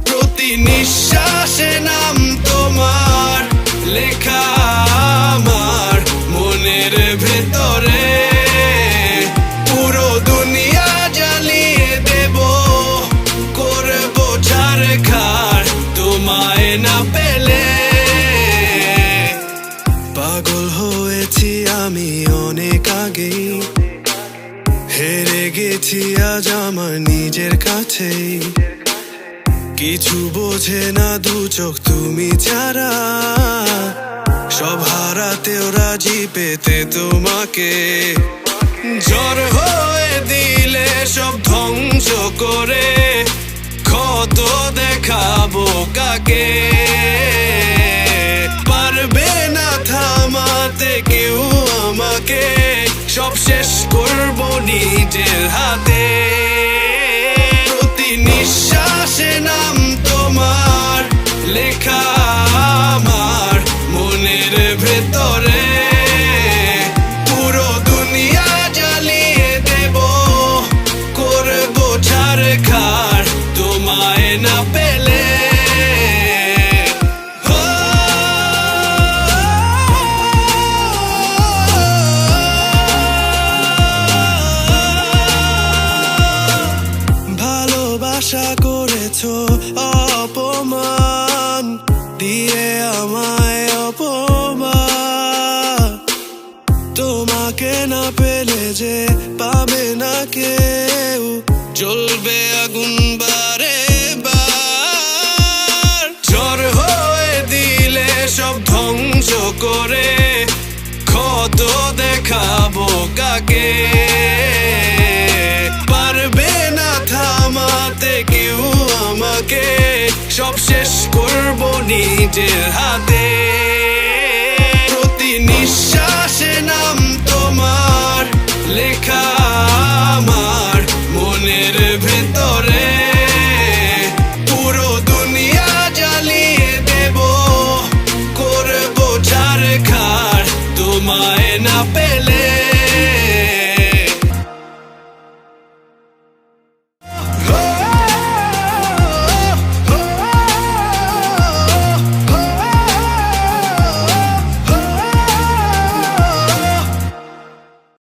প্রতি নিঃশ্বাসে নাম তোমার লেখা আমার মনের ভেতরে। পুরো দুনিয়া জ্বালিয়ে দেব, করবো ছারখার তোমায় না পেলে। পাগল হয়েছি আমি অনেক আগেই, হেরে গেছি আজ আমার নিজের কাছেই। কিছু বোঝে না দু চোখ তুমি ছাড়া, সব হারাতেও রাজি পেতে তোমাকে। ঝড় হয়ে দিলে সব ধ্বংস করে, ক্ষত দেখাবো কাকে। পারবে না থামাতে কেউ আমাকে, সব শেষ করবো নিজের হাতে। প্রতি নিঃশ্বাসে নাম তোমার লেখা আমার মনের ভেতরে। পুরো দুনিয়া জ্বালিয়ে দেব, করবো ছারখার তোমায় না পেলে। আশা করেছো অপমান দিয়ে আমায়, অপমান। তোমাকে না পেলে যে পাবে না কেউ, জ্বলবে আগুন বারে বার। ঝড় হয়ে দিলে সব ধ্বংস করে, ক্ষত দেখাবো কাকে। পারবে না থামাতে কেউ আমাকে, সব শেষ করবো নিজের হাতে। প্রতি নিঃশ্বাস